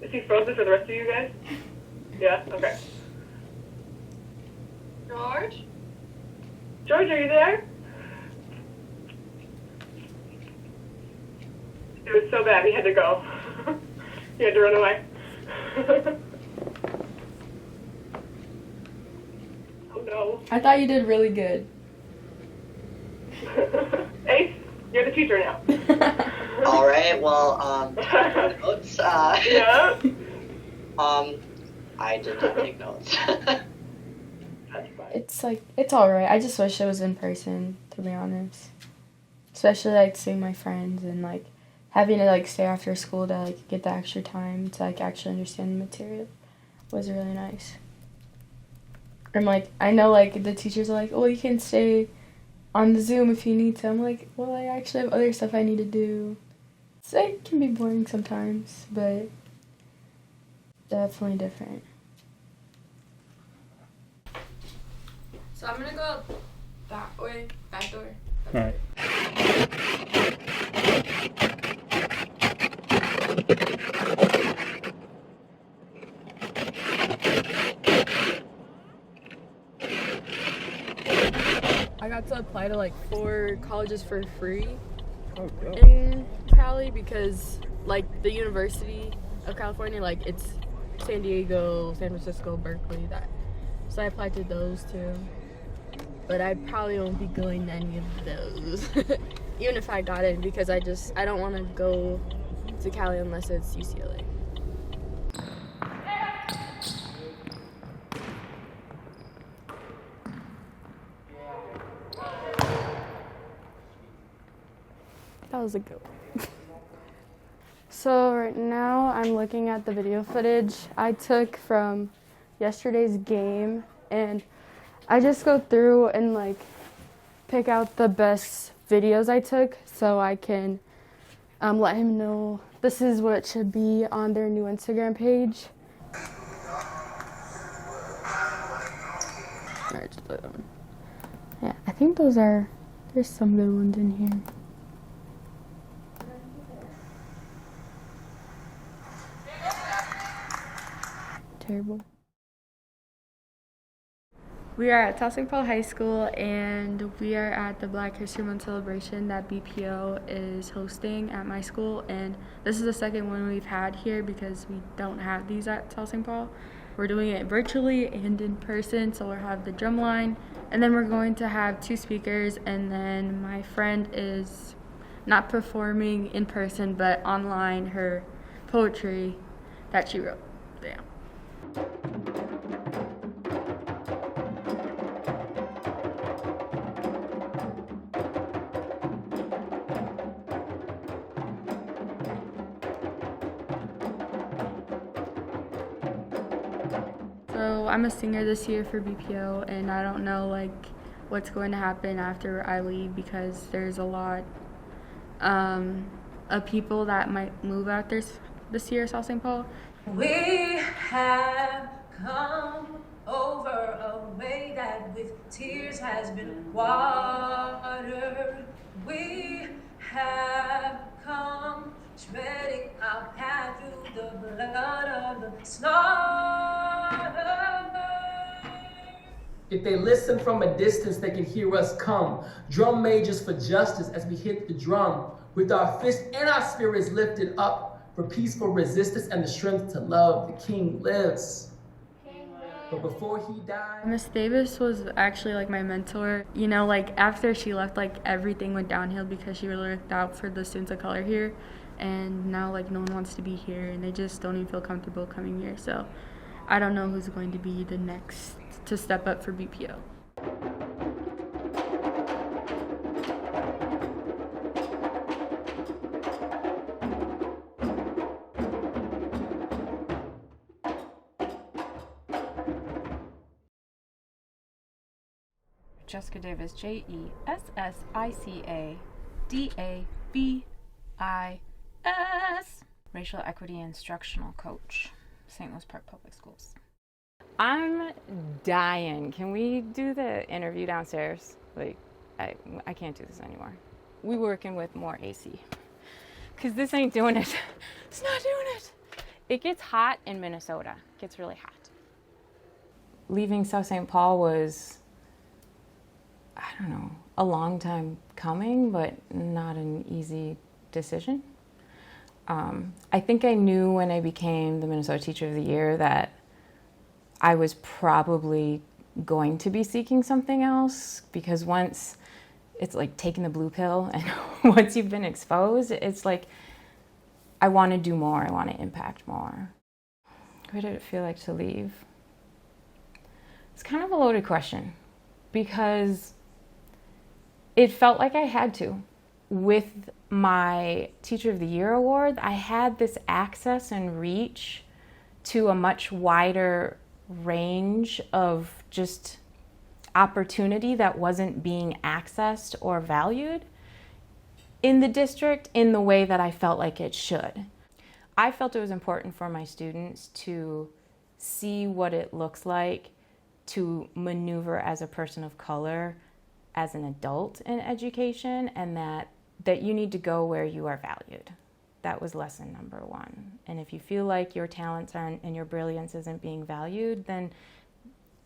Is he frozen for the rest of you guys? Yeah? Okay. George? George, are you there? It was so bad, he had to go. He had to run away. Oh no. I thought you did really good. Ace, you're the teacher now. All right, well, notes. Yeah. I did not take notes. That's fine. It's alright. I just wish it was in person, to be honest. Especially, like, seeing my friends and, like, having to, like, stay after school to, like, get the extra time to, like, actually understand the material was really nice. And, like, I know, like, the teachers are like, oh, you can stay on the Zoom if you need to. I'm like, well, I actually have other stuff I need to do. So it can be boring sometimes, but definitely different. So I'm gonna go that way, back door. All right. I got to apply to like 4 colleges for free in Cali because like the University of California, like it's San Diego, San Francisco, Berkeley, that. So I applied to those too. But I probably won't be going to any of those, even if I got in, because I don't want to go to Cali unless it's UCLA. That was a good one. So right now I'm looking at the video footage I took from yesterday's game, and I just go through and like pick out the best videos I took so I can let him know this is what should be on their new Instagram page. Alright, just play that one. Yeah, I think there's some good ones in here. Terrible. We are at St. Paul High School, and we are at the Black History Month celebration that BPO is hosting at my school, and this is the second one we've had here because we don't have these at St. Paul. We're doing it virtually and in person, so we'll have the drum line, and then we're going to have 2 speakers, and then my friend is not performing in person but online her poetry that she wrote. Yeah. So I'm a singer this year for BPO, and I don't know like what's going to happen after I leave because there's a lot of people that might move out there this year at South St. Paul. We have come over a way that with tears has been watered. We have come treading our path through the blood of the slaughter. If they listen from a distance, they can hear us come. Drum majors for justice as we hit the drum, with our fists and our spirits lifted up for peaceful resistance and the strength to love. The King lives. But before he died, Miss Davis was actually like my mentor. You know, like after she left, like everything went downhill because she really looked out for the students of color here. And now like no one wants to be here and they just don't even feel comfortable coming here. So I don't know who's going to be the next to step up for BPO. Jessica Davis, Jessicadabis, Racial Equity Instructional Coach, St. Louis Park Public Schools. I'm dying. Can we do the interview downstairs? Like, I can't do this anymore. We working with more AC. Because this ain't doing it. It's not doing it. It gets hot in Minnesota. It gets really hot. Leaving South St. Paul was, I don't know, a long time coming, but not an easy decision. I think I knew when I became the Minnesota Teacher of the Year that I was probably going to be seeking something else, because once it's like taking the blue pill and once you've been exposed, it's like I want to do more, I want to impact more. What did it feel like to leave? It's kind of a loaded question because it felt like I had to. With my Teacher of the Year award, I had this access and reach to a much wider range of just opportunity that wasn't being accessed or valued in the district in the way that I felt like it should. I felt it was important for my students to see what it looks like to maneuver as a person of color, as an adult in education, and that you need to go where you are valued. That was lesson number one. And if you feel like your talents aren't and your brilliance isn't being valued, then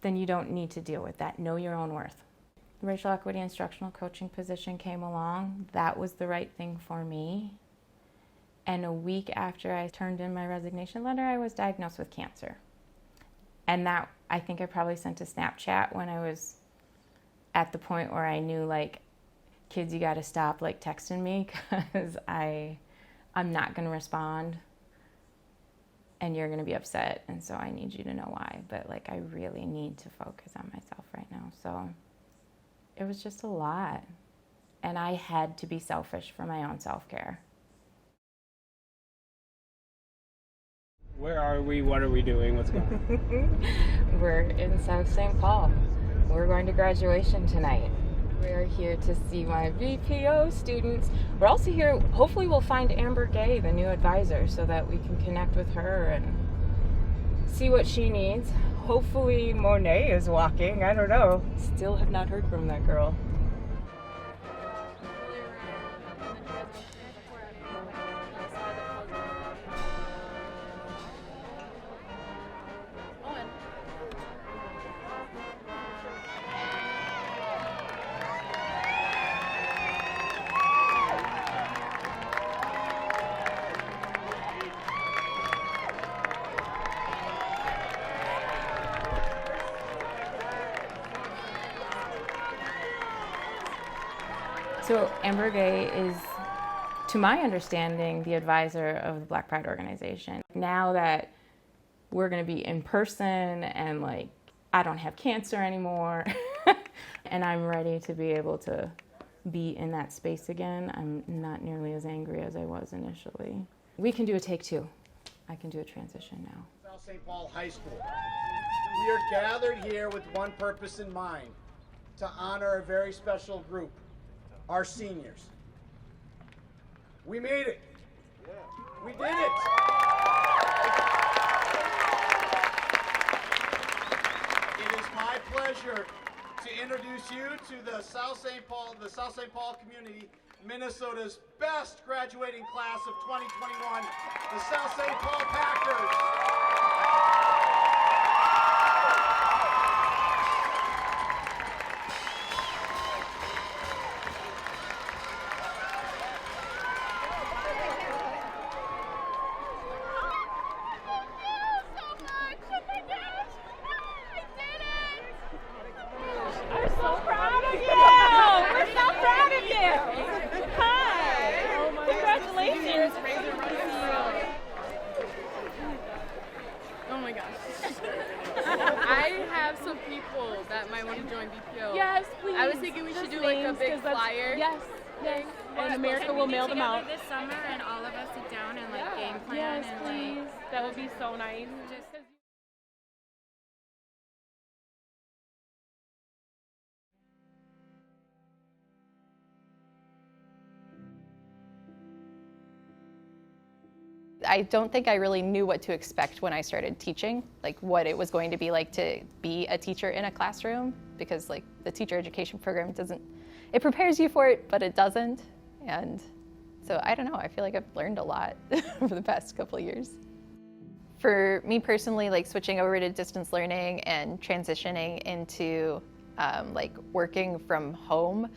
you don't need to deal with that. Know your own worth. The racial equity instructional coaching position came along. That was the right thing for me. And a week after I turned in my resignation letter, I was diagnosed with cancer. And that, I think I probably sent a Snapchat when I was at the point where I knew, like, kids, you got to stop like texting me because I'm not going to respond and you're going to be upset, and so I need you to know why. But like, I really need to focus on myself right now. So it was just a lot, and I had to be selfish for my own self-care. Where are we? What are we doing? What's going on? We're in South St. Paul. We're going to graduation tonight. We're here to see my BPO students. We're also here, hopefully we'll find Amber Gay, the new advisor, so that we can connect with her and see what she needs. Hopefully Monet is walking, I don't know. Still have not heard from that girl. So Amber Gay is, to my understanding, the advisor of the Black Pride organization. Now that we're going to be in person and like I don't have cancer anymore and I'm ready to be able to be in that space again, I'm not nearly as angry as I was initially. We can do a take two. I can do a transition now. South St. Paul High School. We are gathered here with one purpose in mind, to honor a very special group, our seniors. We made it. We did it. It is my pleasure to introduce you to the South St. Paul community, Minnesota's best graduating class of 2021, the South St. Paul Packers. I have some people that might want to join BPO. Yes, please. I was thinking we should do like a big flyer. Yes. And America will mail them out this summer, and all of us sit down and like game plan. Yes, please. That would be so nice. I don't think I really knew what to expect when I started teaching, like what it was going to be like to be a teacher in a classroom, because like the teacher education program it prepares you for it, but it doesn't. And so I don't know, I feel like I've learned a lot over the past couple of years. For me personally, like switching over to distance learning and transitioning into like working from home,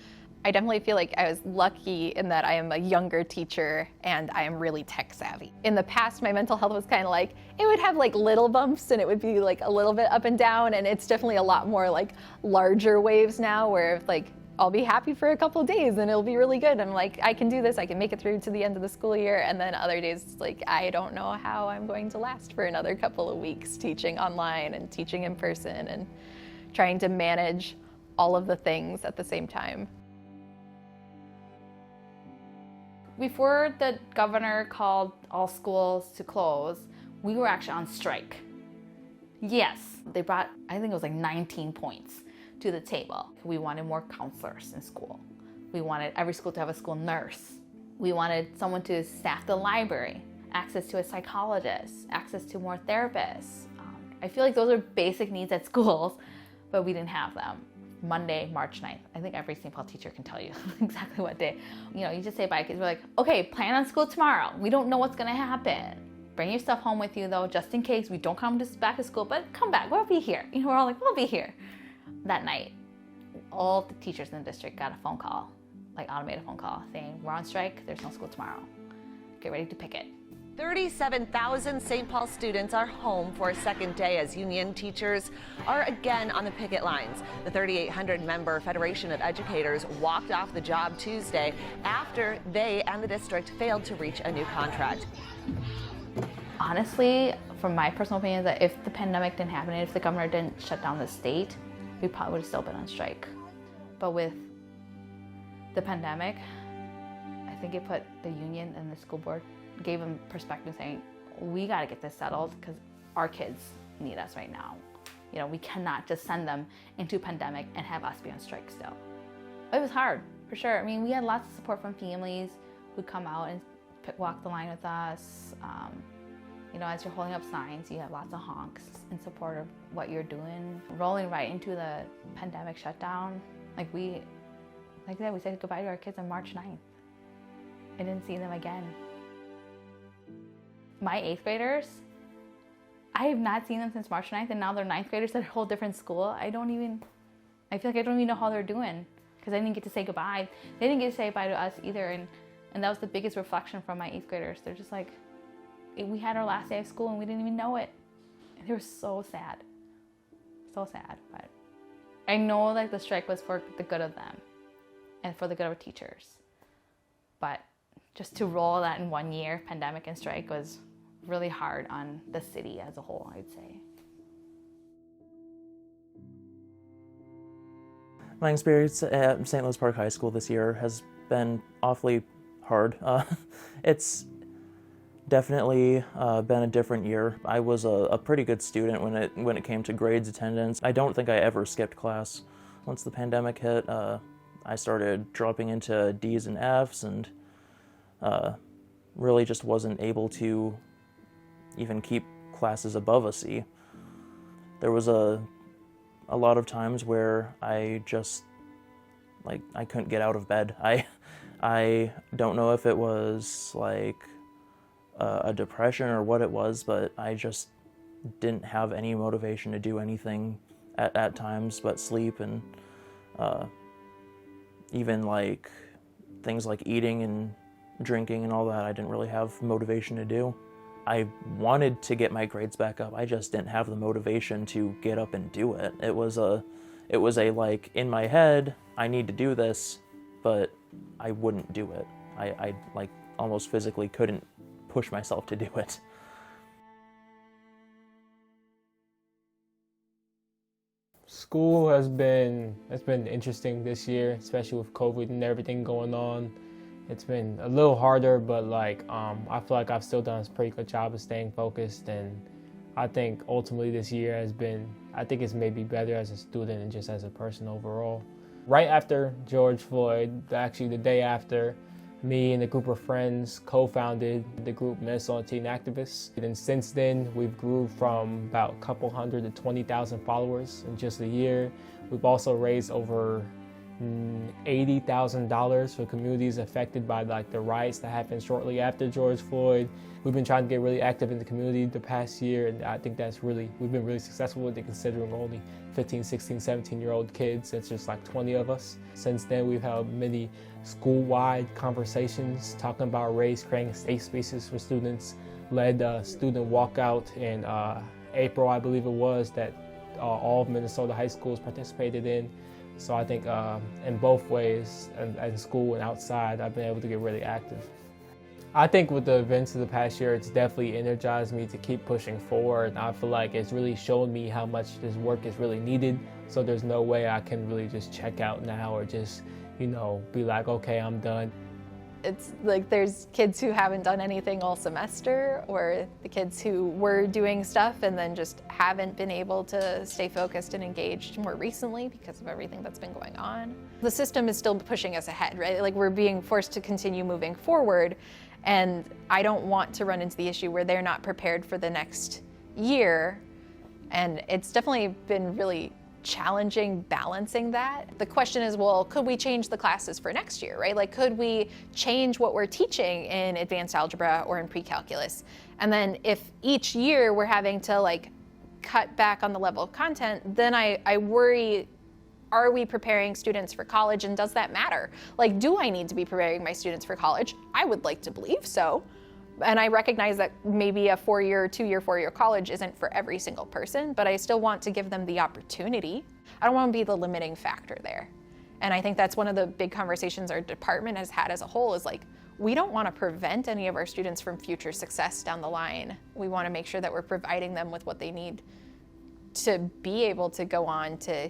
I definitely feel like I was lucky in that I am a younger teacher and I am really tech savvy. In the past, my mental health was kind of like, it would have like little bumps and it would be like a little bit up and down, and it's definitely a lot more like larger waves now where like I'll be happy for a couple of days and it'll be really good. I'm like, I can do this, I can make it through to the end of the school year. And then other days, like, I don't know how I'm going to last for another couple of weeks teaching online and teaching in person and trying to manage all of the things at the same time. Before the governor called all schools to close, we were actually on strike. Yes, they brought, I think it was like 19 points to the table. We wanted more counselors in school. We wanted every school to have a school nurse. We wanted someone to staff the library, access to a psychologist, access to more therapists. I feel like those are basic needs at schools, but we didn't have them. Monday, March 9th. I think every St. Paul teacher can tell you exactly what day. You know, you just say bye, kids. We're like, okay, plan on school tomorrow. We don't know what's gonna happen. Bring your stuff home with you though, just in case we don't come back to school, but come back, we'll be here. You know, we're all like, we'll be here. That night, all the teachers in the district got a phone call, like automated phone call, saying, we're on strike, there's no school tomorrow. Get ready to picket. 37,000 St. Paul students are home for a second day as union teachers are again on the picket lines. The 3,800-member Federation of Educators walked off the job Tuesday after they and the district failed to reach a new contract. Honestly, from my personal opinion, that if the pandemic didn't happen, if the governor didn't shut down the state, we probably would have still been on strike. But with the pandemic, I think it put the union and the school board, gave them perspective saying, we got to get this settled because our kids need us right now. You know, we cannot just send them into a pandemic and have us be on strike still. It was hard, for sure. I mean, we had lots of support from families who'd come out and walk the line with us. You know, as you're holding up signs, you have lots of honks in support of what you're doing. Rolling right into the pandemic shutdown, like I said, we said goodbye to our kids on March 9th. I didn't see them again. My 8th graders, I have not seen them since March 9th, and now they're 9th graders at a whole different school. I feel like I don't even know how they're doing because I didn't get to say goodbye. They didn't get to say goodbye to us either, and that was the biggest reflection from my 8th graders. They're just like, we had our last day of school and we didn't even know it. And they were so sad. So sad, but I know that the strike was for the good of them and for the good of our teachers. But just to roll that in 1 year, pandemic and strike, was really hard on the city as a whole, I'd say. My experience at St. Louis Park High School this year has been awfully hard. It's definitely been a different year. I was a pretty good student when it came to grades, attendance. I don't think I ever skipped class. Once the pandemic hit, I started dropping into D's and F's and really just wasn't able to even keep classes above a C. There was a lot of times where I just, like, I couldn't get out of bed. I don't know if it was like a depression or what it was, but I just didn't have any motivation to do anything at times but sleep, and even like things like eating and drinking and all that, I didn't really have motivation to do. I wanted to get my grades back up. I just didn't have the motivation to get up and do it. It was a like, in my head, I need to do this, but I wouldn't do it. I like almost physically couldn't push myself to do it. School it's been interesting this year, especially with COVID and everything going on. It's been a little harder, but like I feel like I've still done a pretty good job of staying focused, and I think ultimately this year I think it's maybe better as a student and just as a person overall. Right after George Floyd, actually the day after, me and a group of friends co-founded the group Minnesota Teen Activists. And since then, we've grew from about a couple hundred to 20,000 followers in just a year. We've also raised over $80,000 for communities affected by like the riots that happened shortly after George Floyd. We've been trying to get really active in the community the past year, and I think we've been really successful with it, considering only 15, 16, 17-year-old kids. It's just like 20 of us. Since then, we've held many school-wide conversations talking about race, creating safe spaces for students, led a student walkout in April, I believe it was, that all of Minnesota high schools participated in. So I think in both ways, in school and outside, I've been able to get really active. I think with the events of the past year, it's definitely energized me to keep pushing forward. I feel like it's really shown me how much this work is really needed. So there's no way I can really just check out now or just, be like, okay, I'm done. It's like there's kids who haven't done anything all semester, or the kids who were doing stuff and then just haven't been able to stay focused and engaged more recently because of everything that's been going on. The system is still pushing us ahead, right? Like we're being forced to continue moving forward, and I don't want to run into the issue where they're not prepared for the next year. And it's definitely been really challenging balancing that. The question is, well, could we change the classes for next year, right? Like, could we change what we're teaching in advanced algebra or in pre-calculus? And then if each year we're having to like cut back on the level of content, then I worry, are we preparing students for college, and does that matter? Like, do I need to be preparing my students for college? I would like to believe so. And I recognize that maybe a 4-year, 2-year, 4-year college isn't for every single person, but I still want to give them the opportunity. I don't want to be the limiting factor there. And I think that's one of the big conversations our department has had as a whole, is like, we don't want to prevent any of our students from future success down the line. We want to make sure that we're providing them with what they need to be able to go on to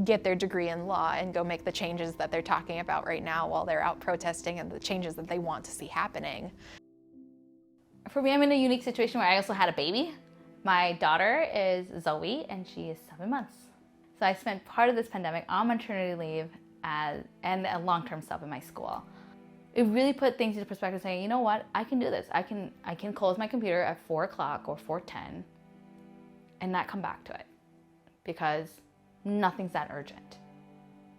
get their degree in law and go make the changes that they're talking about right now while they're out protesting, and the changes that they want to see happening. For me, I'm in a unique situation where I also had a baby. My daughter is Zoe, and she is 7 months. So I spent part of this pandemic on maternity leave and a long-term sub in my school. It really put things into perspective, saying, you know what, I can do this. I can close my computer at 4 o'clock or 4:10 and not come back to it, because nothing's that urgent.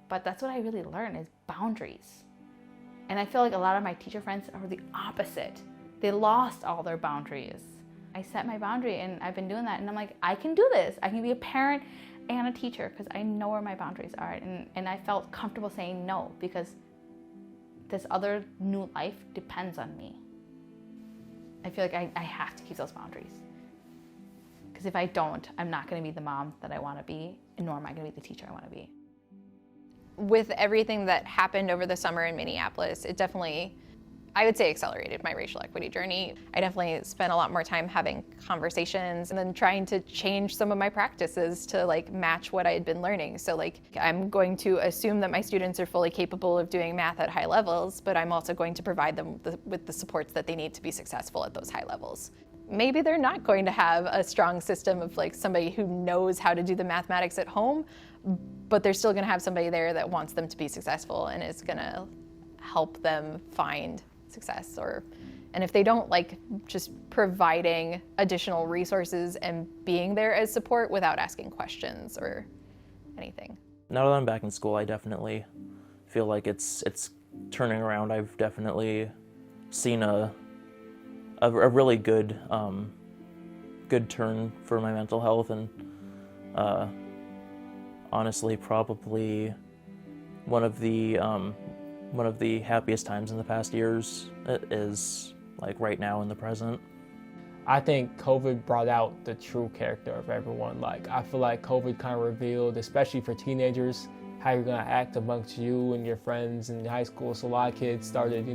But that's what I really learned, is boundaries. And I feel like a lot of my teacher friends are the opposite. They lost all their boundaries. I set my boundary, and I've been doing that, and I'm like, I can do this. I can be a parent and a teacher because I know where my boundaries are. And I felt comfortable saying no, because this other new life depends on me. I feel like I have to keep those boundaries. Because if I don't, I'm not going to be the mom that I want to be, nor am I going to be the teacher I want to be. With everything that happened over the summer in Minneapolis, it definitely, I would say, accelerated my racial equity journey. I definitely spent a lot more time having conversations and then trying to change some of my practices to like match what I had been learning. So like, I'm going to assume that my students are fully capable of doing math at high levels, but I'm also going to provide them with the supports that they need to be successful at those high levels. Maybe they're not going to have a strong system of like somebody who knows how to do the mathematics at home, but they're still gonna have somebody there that wants them to be successful and is gonna help them find success. And if they don't, like, just providing additional resources and being there as support without asking questions or anything. Now that I'm back in school, I definitely feel like it's turning around. I've definitely seen a really good turn for my mental health, and honestly, probably one of the happiest times in the past years is like right now in the present. I think COVID brought out the true character of everyone. Like, I feel like COVID kind of revealed, especially for teenagers, how you're gonna act amongst you and your friends in high school. So a lot of kids started,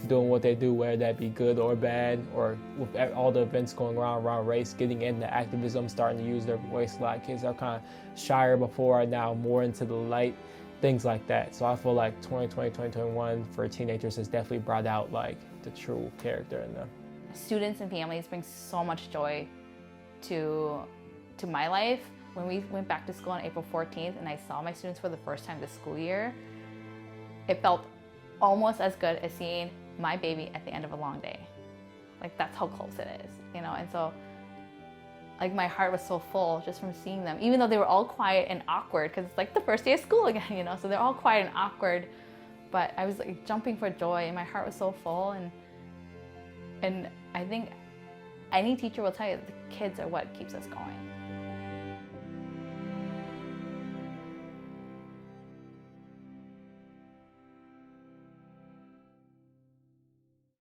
doing what they do, whether that be good or bad, or with all the events going around race, getting into activism, starting to use their voice. A lot of kids are kind of shyer before, are now more into the light, things like that. So I feel like 2020, 2021 for teenagers has definitely brought out like the true character in them. Students and families bring so much joy to my life. When we went back to school on April 14th and I saw my students for the first time this school year, it felt almost as good as seeing my baby at the end of a long day. Like, that's how close it is, And so like my heart was so full just from seeing them, even though they were all quiet and awkward because it's like the first day of school again, you know, so they're all quiet and awkward. But I was like jumping for joy and my heart was so full. And I think any teacher will tell you that the kids are what keeps us going.